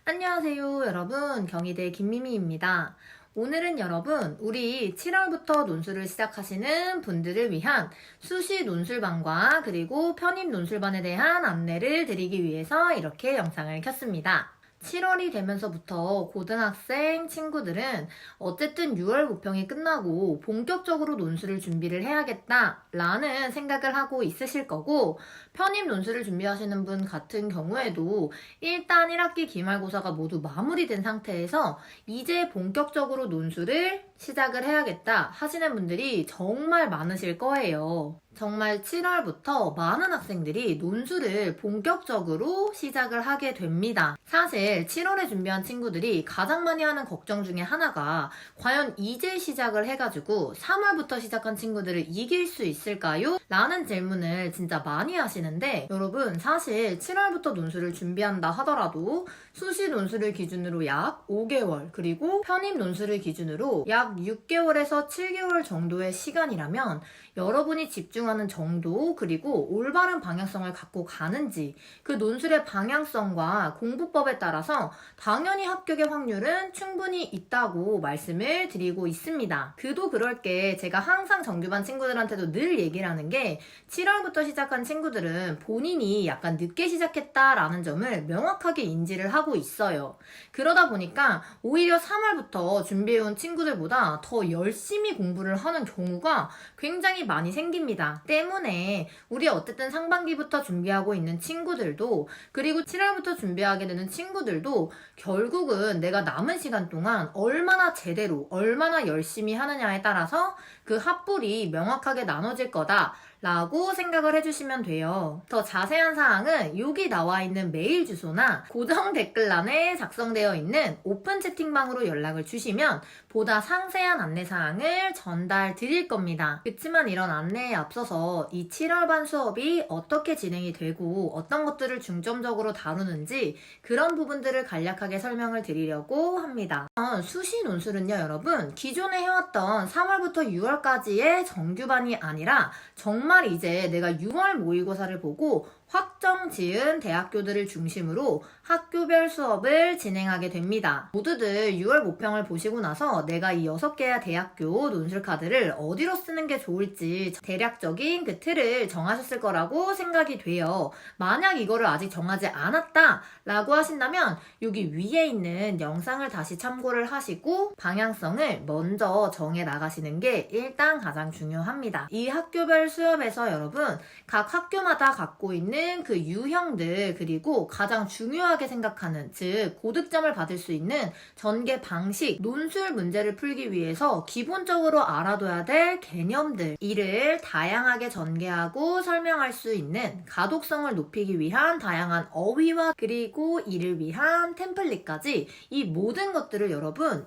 안녕하세요, 여러분. 경희대 김미미입니다. 오늘은 여러분, 우리 7월부터 논술을 시작하시는 분들을 위한 수시 논술반과 그리고 편입 논술반에 대한 안내를 드리기 위해서 이렇게 영상을 켰습니다. 7월이 되면서부터 고등학생 친구들은 어쨌든 6월 모평이 끝나고 본격적으로 논술을 준비를 해야겠다라는 생각을 하고 있으실 거고, 편입 논술을 준비하시는 분 같은 경우에도 일단 1학기 기말고사가 모두 마무리된 상태에서 이제 본격적으로 논술을 시작을 해야겠다 하시는 분들이 정말 많으실 거예요. 정말 7월부터 많은 학생들이 논술을 본격적으로 시작을 하게 됩니다. 사실 7월에 준비한 친구들이 가장 많이 하는 걱정 중에 하나가 과연 이제 시작을 해가지고 3월부터 시작한 친구들을 이길 수 있을까요? 라는 질문을 진짜 많이 하시는데, 여러분 사실 7월부터 논술을 준비한다 하더라도 수시 논술을 기준으로 약 5개월, 그리고 편입 논술을 기준으로 약 6개월에서 7개월 정도의 시간이라면 여러분이 집중하는 정도, 그리고 올바른 방향성을 갖고 가는지, 그 논술의 방향성과 공부법에 따라서 당연히 합격의 확률은 충분히 있다고 말씀을 드리고 있습니다. 그도 그럴 게 제가 항상 정규반 친구들한테도 늘 얘기를 하는 게, 7월부터 시작한 친구들은 본인이 약간 늦게 시작했다라는 점을 명확하게 인지를 하고 있어요. 그러다 보니까 오히려 3월부터 준비해온 친구들보다 더 열심히 공부를 하는 경우가 굉장히 많이 생깁니다. 때문에 우리 어쨌든 상반기부터 준비하고 있는 친구들도, 그리고 7월부터 준비하게 되는 친구들도 결국은 내가 남은 시간 동안 얼마나 제대로, 얼마나 열심히 하느냐에 따라서 그 합불이 명확하게 나눠질 거다 라고 생각을 해주시면 돼요. 더 자세한 사항은 여기 나와 있는 메일 주소나 고정 댓글란에 작성되어 있는 오픈 채팅방으로 연락을 주시면 보다 상세한 안내사항을 전달 드릴 겁니다. 그렇지만 이런 안내에 앞서서 이 7월반 수업이 어떻게 진행이 되고 어떤 것들을 중점적으로 다루는지 그런 부분들을 간략하게 설명을 드리려고 합니다. 수시 논술은요, 여러분 기존에 해왔던 3월부터 6월까지의 정규반이 아니라 정말 이제 내가 6월 모의고사를 보고 확정 지은 대학교들을 중심으로 학교별 수업을 진행하게 됩니다. 모두들 6월 모평을 보시고 나서 내가 이 6개의 대학교 논술 카드를 어디로 쓰는 게 좋을지 대략적인 그 틀을 정하셨을 거라고 생각이 돼요. 만약 이거를 아직 정하지 않았다 라고 하신다면 여기 위에 있는 영상을 다시 참고를 하시고 방향성을 먼저 정해 나가시는 게 일단 가장 중요합니다. 이 학교별 수업에서 여러분 각 학교마다 갖고 있는 그 유형들, 그리고 가장 중요하게 생각하는, 즉 고득점을 받을 수 있는 전개 방식, 논술 문제를 풀기 위해서 기본적으로 알아둬야 될 개념들, 이를 다양하게 전개하고 설명할 수 있는 가독성을 높이기 위한 다양한 어휘와 그리고 이를 위한 템플릿까지, 이 모든 것들을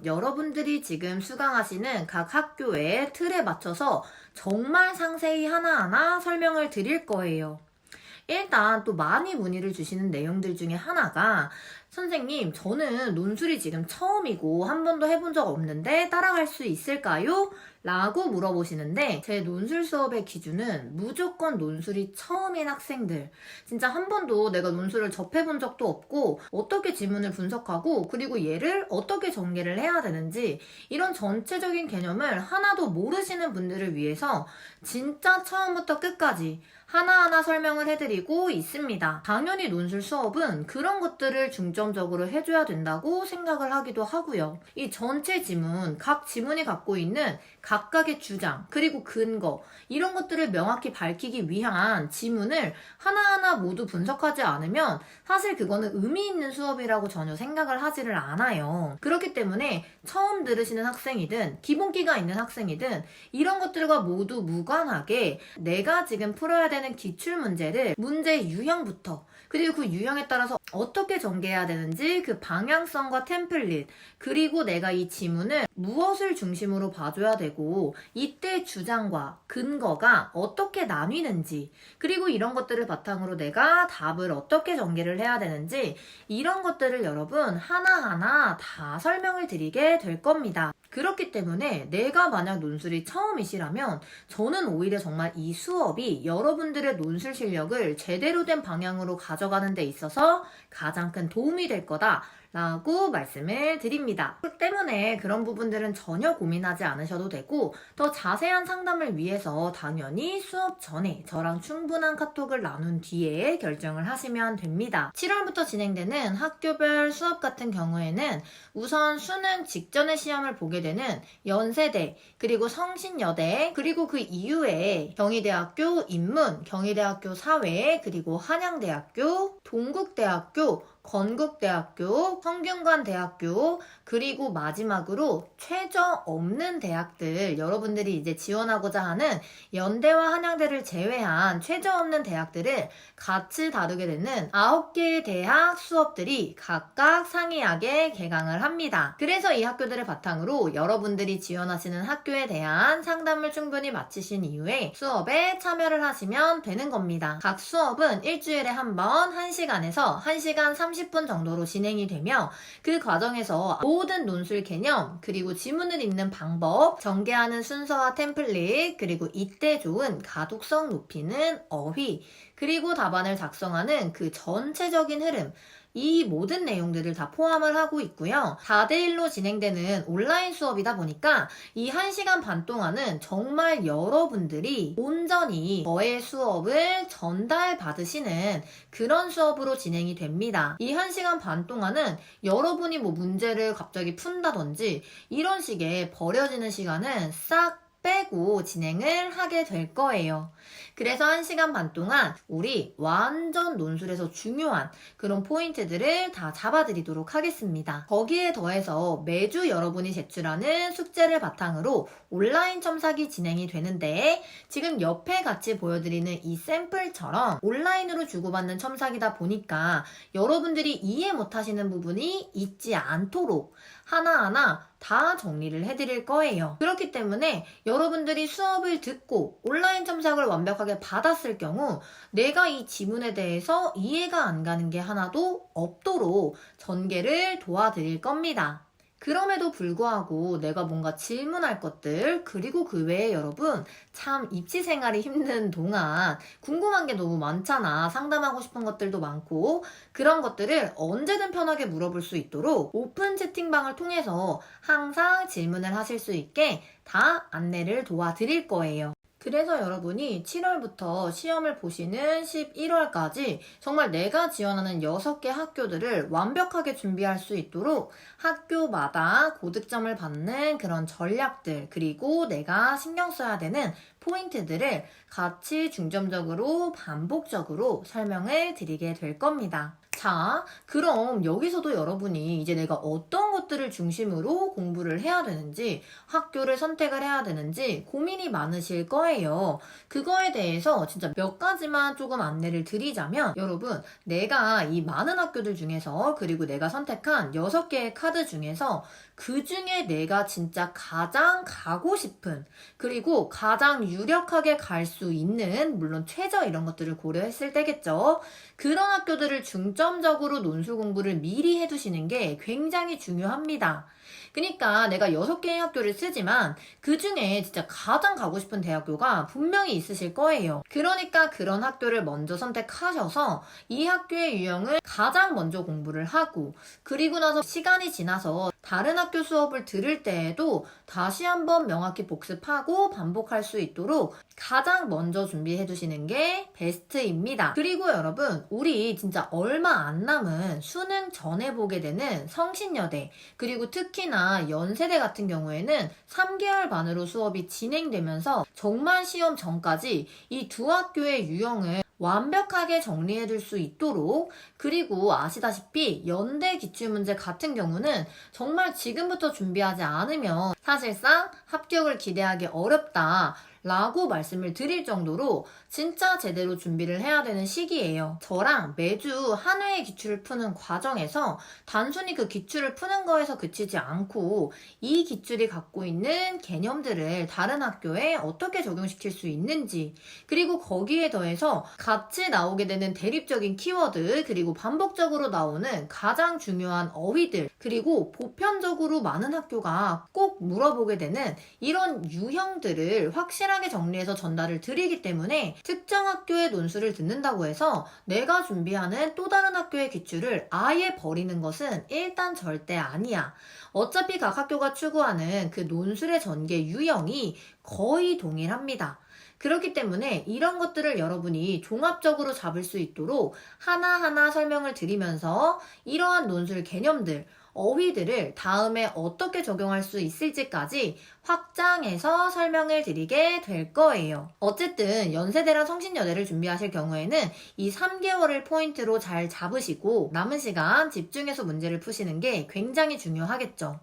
여러분들이 지금 수강하시는 각 학교의 틀에 맞춰서 정말 상세히 하나하나 설명을 드릴 거예요. 일단 또 많이 문의를 주시는 내용들 중에 하나가, 선생님 저는 논술이 지금 처음이고 한 번도 해본 적 없는데 따라갈 수 있을까요? 라고 물어보시는데, 제 논술 수업의 기준은 무조건 논술이 처음인 학생들, 진짜 한 번도 내가 논술을 접해본 적도 없고 어떻게 지문을 분석하고 그리고 얘를 어떻게 전개를 해야 되는지 이런 전체적인 개념을 하나도 모르시는 분들을 위해서 진짜 처음부터 끝까지 하나하나 설명을 해드리고 있습니다. 당연히 논술 수업은 그런 것들을 중점적으로 해줘야 된다고 생각을 하기도 하고요. 이 전체 지문, 각 지문이 갖고 있는 각각의 주장, 그리고 근거, 이런 것들을 명확히 밝히기 위한 지문을 하나하나 모두 분석하지 않으면 사실 그거는 의미 있는 수업이라고 전혀 생각을 하지를 않아요. 그렇기 때문에 처음 들으시는 학생이든 기본기가 있는 학생이든 이런 것들과 모두 무관하게 내가 지금 풀어야 되는 기출 문제를 문제 유형부터, 그리고 그 유형에 따라서 어떻게 전개해야 되는지 그 방향성과 템플릿, 그리고 내가 이 지문을 무엇을 중심으로 봐줘야 되고 이때 주장과 근거가 어떻게 나뉘는지, 그리고 이런 것들을 바탕으로 내가 답을 어떻게 전개를 해야 되는지, 이런 것들을 여러분 하나하나 다 설명을 드리게 될 겁니다. 그렇기 때문에 내가 만약 논술이 처음이시라면 저는 오히려 정말 이 수업이 여러분들의 논술 실력을 제대로 된 방향으로 가져가는 데 있어서 가장 큰 도움이 될 거다 라고 말씀을 드립니다. 그 때문에 그런 부분들은 전혀 고민하지 않으셔도 되고 더 자세한 상담을 위해서 당연히 수업 전에 저랑 충분한 카톡을 나눈 뒤에 결정을 하시면 됩니다. 7월부터 진행되는 학교별 수업 같은 경우에는 우선 수능 직전에 시험을 보게 되는 연세대, 그리고 성신여대, 그리고 그 이후에 경희대학교 인문, 경희대학교 사회, 그리고 한양대학교, 동국대학교, 건국대학교, 성균관대학교, 그리고 마지막으로 최저 없는 대학들, 여러분들이 이제 지원하고자 하는 연대와 한양대를 제외한 최저 없는 대학들을 같이 다루게 되는 9개의 대학 수업들이 각각 상이하게 개강을 합니다. 그래서 이 학교들을 바탕으로 여러분들이 지원하시는 학교에 대한 상담을 충분히 마치신 이후에 수업에 참여를 하시면 되는 겁니다. 각 수업은 일주일에 한 번 1시간에서 1시간 30분 정도로 진행이 되며 그 과정에서 모든 논술 개념, 그리고 지문을 읽는 방법, 전개하는 순서와 템플릿, 그리고 이때 좋은 가독성 높이는 어휘, 그리고 답안을 작성하는 그 전체적인 흐름, 이 모든 내용들을 다 포함을 하고 있고요. 4대1로 진행되는 온라인 수업이다 보니까 이 1시간 반 동안은 정말 여러분들이 온전히 저의 수업을 전달받으시는 그런 수업으로 진행이 됩니다. 이 1시간 반 동안은 여러분이 뭐 문제를 갑자기 푼다든지 이런 식의 버려지는 시간은 싹 빼고 진행을 하게 될 거예요. 그래서 1시간 반 동안 우리 완전 논술에서 중요한 그런 포인트들을 다 잡아드리도록 하겠습니다. 거기에 더해서 매주 여러분이 제출하는 숙제를 바탕으로 온라인 첨삭이 진행이 되는데 지금 옆에 같이 보여드리는 이 샘플처럼 온라인으로 주고받는 첨삭이다 보니까 여러분들이 이해 못하시는 부분이 있지 않도록 하나하나 다 정리를 해드릴 거예요. 그렇기 때문에 여러분들이 수업을 듣고 온라인 첨삭을 완벽하게 받았을 경우 내가 이 지문에 대해서 이해가 안 가는 게 하나도 없도록 전개를 도와드릴 겁니다. 그럼에도 불구하고 내가 뭔가 질문할 것들, 그리고 그 외에 여러분 참 입시 생활이 힘든 동안 궁금한 게 너무 많잖아. 상담하고 싶은 것들도 많고 그런 것들을 언제든 편하게 물어볼 수 있도록 오픈 채팅방을 통해서 항상 질문을 하실 수 있게 다 안내를 도와드릴 거예요. 그래서 여러분이 7월부터 시험을 보시는 11월까지 정말 내가 지원하는 6개 학교들을 완벽하게 준비할 수 있도록 학교마다 고득점을 받는 그런 전략들, 그리고 내가 신경 써야 되는 포인트들을 같이 중점적으로 반복적으로 설명을 드리게 될 겁니다. 자, 그럼 여기서도 여러분이 이제 내가 어떤 것들을 중심으로 공부를 해야 되는지, 학교를 선택을 해야 되는지 고민이 많으실 거예요. 그거에 대해서 진짜 몇 가지만 조금 안내를 드리자면, 여러분, 내가 이 많은 학교들 중에서, 그리고 내가 선택한 6개의 카드 중에서 그 중에 내가 진짜 가장 가고 싶은, 그리고 가장 유력하게 갈 수 있는, 물론 최저 이런 것들을 고려했을 때겠죠. 그런 학교들을 중점적으로 논술 공부를 미리 해두시는 게 굉장히 중요합니다. 그러니까 내가 6개의 학교를 쓰지만 그 중에 진짜 가장 가고 싶은 대학교가 분명히 있으실 거예요. 그러니까 그런 학교를 먼저 선택하셔서 이 학교의 유형을 가장 먼저 공부를 하고, 그리고 나서 시간이 지나서 다른 학교 수업을 들을 때에도 다시 한번 명확히 복습하고 반복할 수 있도록 가장 먼저 준비해 두시는 게 베스트입니다. 그리고 여러분, 우리 진짜 얼마 안 남은 수능 전에 보게 되는 성신여대, 그리고 특히나 연세대 같은 경우에는 3개월 반으로 수업이 진행되면서 정말 시험 전까지 이 두 학교의 유형을 완벽하게 정리해둘 수 있도록, 그리고 아시다시피 연대 기출문제 같은 경우는 정말 지금부터 준비하지 않으면 사실상 합격을 기대하기 어렵다 라고 말씀을 드릴 정도로 진짜 제대로 준비를 해야 되는 시기예요. 저랑 매주 한 회의 기출을 푸는 과정에서 단순히 그 기출을 푸는 거에서 그치지 않고 이 기출이 갖고 있는 개념들을 다른 학교에 어떻게 적용시킬 수 있는지, 그리고 거기에 더해서 같이 나오게 되는 대립적인 키워드, 그리고 반복적으로 나오는 가장 중요한 어휘들, 그리고 보편적으로 많은 학교가 꼭 물어보게 되는 이런 유형들을 확실하게 세밀하게 정리해서 전달을 드리기 때문에 특정 학교의 논술을 듣는다고 해서 내가 준비하는 또 다른 학교의 기출을 아예 버리는 것은 일단 절대 아니야. 어차피 각 학교가 추구하는 그 논술의 전개 유형이 거의 동일합니다. 그렇기 때문에 이런 것들을 여러분이 종합적으로 잡을 수 있도록 하나하나 설명을 드리면서 이러한 논술 개념들, 어휘들을 다음에 어떻게 적용할 수 있을지까지 확장해서 설명을 드리게 될 거예요. 어쨌든 연세대랑 성신여대를 준비하실 경우에는 이 3개월을 포인트로 잘 잡으시고 남은 시간 집중해서 문제를 푸시는 게 굉장히 중요하겠죠.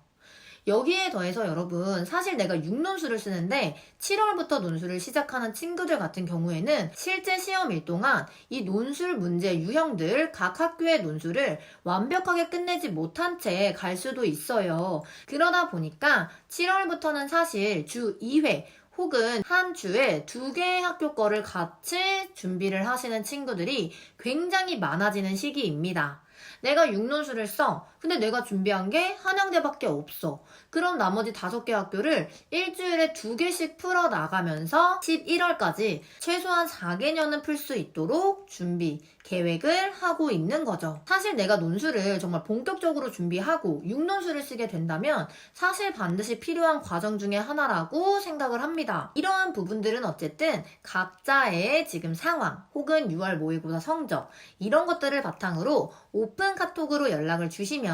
여기에 더해서 여러분, 사실 내가 6논술을 쓰는데 7월부터 논술을 시작하는 친구들 같은 경우에는 실제 시험일 동안 이 논술 문제 유형들 각 학교의 논술을 완벽하게 끝내지 못한 채 갈 수도 있어요. 그러다 보니까 7월부터는 사실 주 2회 혹은 한 주에 2개의 학교 거를 같이 준비를 하시는 친구들이 굉장히 많아지는 시기입니다. 내가 6논술을 써. 근데 내가 준비한 게 한양대밖에 없어. 그럼 나머지 5개 학교를 일주일에 2개씩 풀어나가면서 11월까지 최소한 4개년은 풀 수 있도록 준비, 계획을 하고 있는 거죠. 사실 내가 논술을 정말 본격적으로 준비하고 6논술을 쓰게 된다면 사실 반드시 필요한 과정 중에 하나라고 생각을 합니다. 이러한 부분들은 어쨌든 각자의 지금 상황 혹은 6월 모의고사 성적 이런 것들을 바탕으로 오픈 카톡으로 연락을 주시면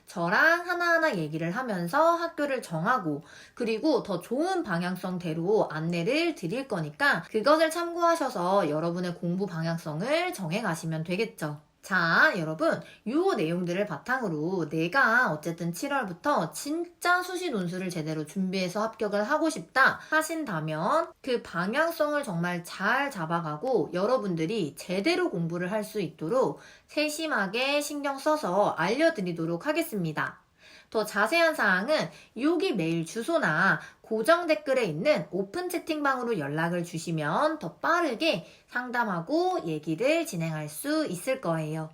저랑 하나하나 얘기를 하면서 학교를 정하고 그리고 더 좋은 방향성대로 안내를 드릴 거니까 그것을 참고하셔서 여러분의 공부 방향성을 정해가시면 되겠죠. 자, 여러분, 요 내용들을 바탕으로 내가 어쨌든 7월부터 진짜 수시 논술을 제대로 준비해서 합격을 하고 싶다 하신다면 그 방향성을 정말 잘 잡아가고 여러분들이 제대로 공부를 할 수 있도록 세심하게 신경 써서 알려드리도록 하겠습니다. 더 자세한 사항은 여기 메일 주소나 고정 댓글에 있는 오픈 채팅방으로 연락을 주시면 더 빠르게 상담하고 얘기를 진행할 수 있을 거예요.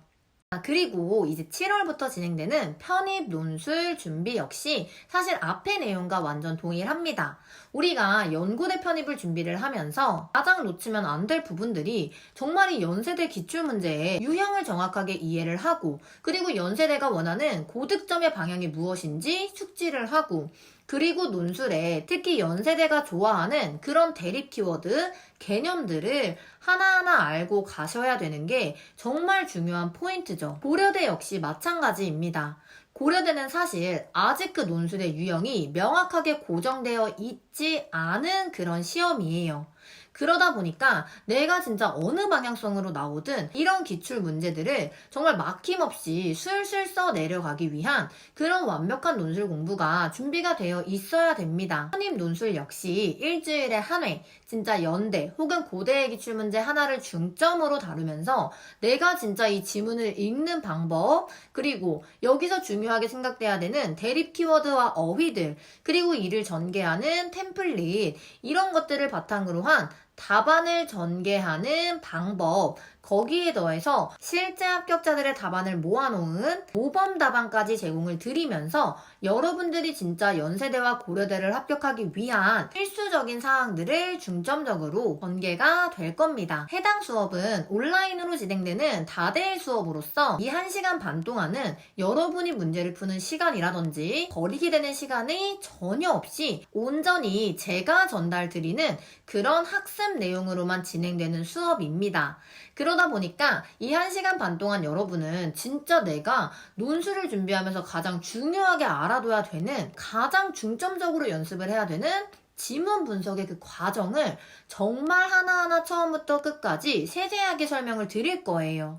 그리고 이제 7월부터 진행되는 편입 논술 준비 역시 사실 앞의 내용과 완전 동일합니다. 우리가 연고대 편입을 준비를 하면서 가장 놓치면 안 될 부분들이 정말 이 연세대 기출문제의 유형을 정확하게 이해를 하고 그리고 연세대가 원하는 고득점의 방향이 무엇인지 숙지를 하고 그리고 논술에 특히 연세대가 좋아하는 그런 대립 키워드, 개념들을 하나하나 알고 가셔야 되는 게 정말 중요한 포인트죠. 고려대 역시 마찬가지입니다. 고려대는 사실 아직 그 논술의 유형이 명확하게 고정되어 있지 않은 그런 시험이에요. 그러다 보니까 내가 진짜 어느 방향성으로 나오든 이런 기출 문제들을 정말 막힘없이 술술 써 내려가기 위한 그런 완벽한 논술 공부가 준비가 되어 있어야 됩니다. 편입 논술 역시 일주일에 한 회, 진짜 연대 혹은 고대의 기출 문제 하나를 중점으로 다루면서 내가 진짜 이 지문을 읽는 방법, 그리고 여기서 중요하게 생각돼야 되는 대립 키워드와 어휘들, 그리고 이를 전개하는 템플릿, 이런 것들을 바탕으로 한 답안을 전개하는 방법, 거기에 더해서 실제 합격자들의 답안을 모아놓은 모범 답안까지 제공을 드리면서 여러분들이 진짜 연세대와 고려대를 합격하기 위한 필수적인 사항들을 중점적으로 전개가 될 겁니다. 해당 수업은 온라인으로 진행되는 다대일 수업으로서 이 1시간 반 동안은 여러분이 문제를 푸는 시간이라든지 버리게 되는 시간이 전혀 없이 온전히 제가 전달드리는 그런 학습 내용으로만 진행되는 수업입니다. 그러다 보니까 이 1시간 반 동안 여러분은 진짜 내가 논술을 준비하면서 가장 중요하게 알아둬야 되는, 가장 중점적으로 연습을 해야 되는 지문 분석의 그 과정을 정말 하나하나 처음부터 끝까지 세세하게 설명을 드릴 거예요.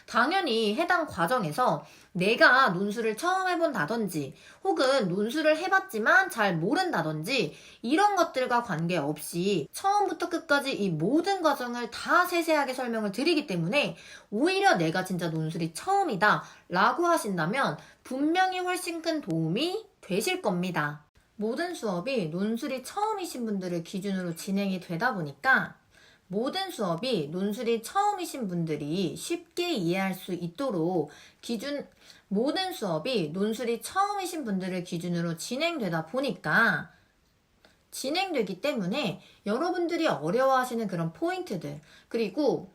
당연히 해당 과정에서 내가 논술을 처음 해본다든지 혹은 논술을 해봤지만 잘 모른다든지 이런 것들과 관계없이 처음부터 끝까지 이 모든 과정을 다 세세하게 설명을 드리기 때문에 오히려 내가 진짜 논술이 처음이다 라고 하신다면 분명히 훨씬 큰 도움이 되실 겁니다. 모든 수업이 논술이 처음이신 분들을 기준으로 진행이 되다 보니까 모든 수업이 논술이 처음이신 분들이 쉽게 이해할 수 있도록 모든 수업이 논술이 처음이신 분들을 기준으로 진행되다 보니까 진행되기 때문에 여러분들이 어려워하시는 그런 포인트들, 그리고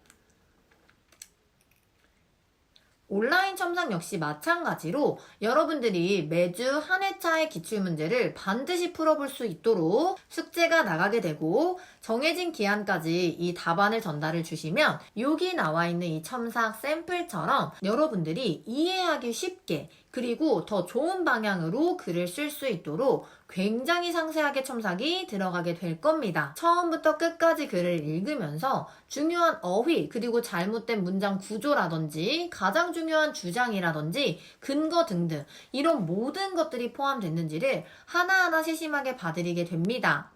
온라인 첨삭 역시 마찬가지로 여러분들이 매주 한 회차의 기출문제를 반드시 풀어볼 수 있도록 숙제가 나가게 되고, 정해진 기한까지 이 답안을 전달을 주시면 여기 나와 있는 이 첨삭 샘플처럼 여러분들이 이해하기 쉽게, 그리고 더 좋은 방향으로 글을 쓸 수 있도록 굉장히 상세하게 첨삭이 들어가게 될 겁니다. 처음부터 끝까지 글을 읽으면서 중요한 어휘, 그리고 잘못된 문장 구조라든지 가장 중요한 주장이라든지 근거 등등 이런 모든 것들이 포함됐는지를 하나하나 세심하게 봐드리게 됩니다.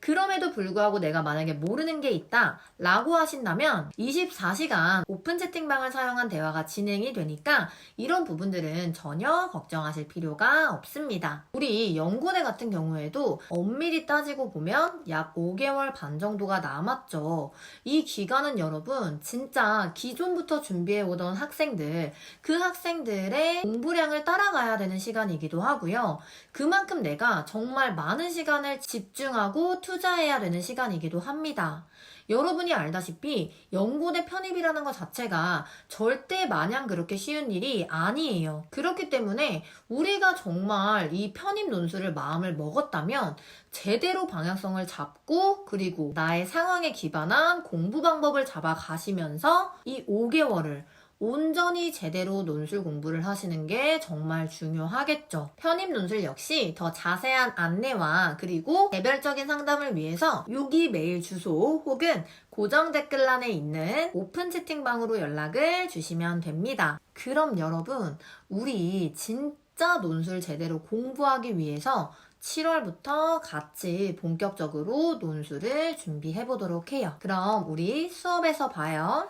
그럼에도 불구하고 내가 만약에 모르는 게 있다 라고 하신다면 24시간 오픈 채팅방을 사용한 대화가 진행이 되니까 이런 부분들은 전혀 걱정하실 필요가 없습니다. 우리 연고대 같은 경우에도 엄밀히 따지고 보면 약 5개월 반 정도가 남았죠. 이 기간은 여러분 진짜 기존부터 준비해오던 학생들, 그 학생들의 공부량을 따라가야 되는 시간이기도 하고요. 그만큼 내가 정말 많은 시간을 집중하고 투자해야 되는 시간이기도 합니다. 여러분이 알다시피 연고대 편입이라는 것 자체가 절대 마냥 그렇게 쉬운 일이 아니에요. 그렇기 때문에 우리가 정말 이 편입 논술을 마음을 먹었다면 제대로 방향성을 잡고, 그리고 나의 상황에 기반한 공부 방법을 잡아가시면서 이 5개월을 온전히 제대로 논술 공부를 하시는 게 정말 중요하겠죠. 편입 논술 역시 더 자세한 안내와 그리고 개별적인 상담을 위해서 여기 메일 주소 혹은 고정 댓글란에 있는 오픈 채팅방으로 연락을 주시면 됩니다. 그럼 여러분, 우리 진짜 논술 제대로 공부하기 위해서 7월부터 같이 본격적으로 논술을 준비해 보도록 해요. 그럼 우리 수업에서 봐요.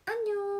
안녕!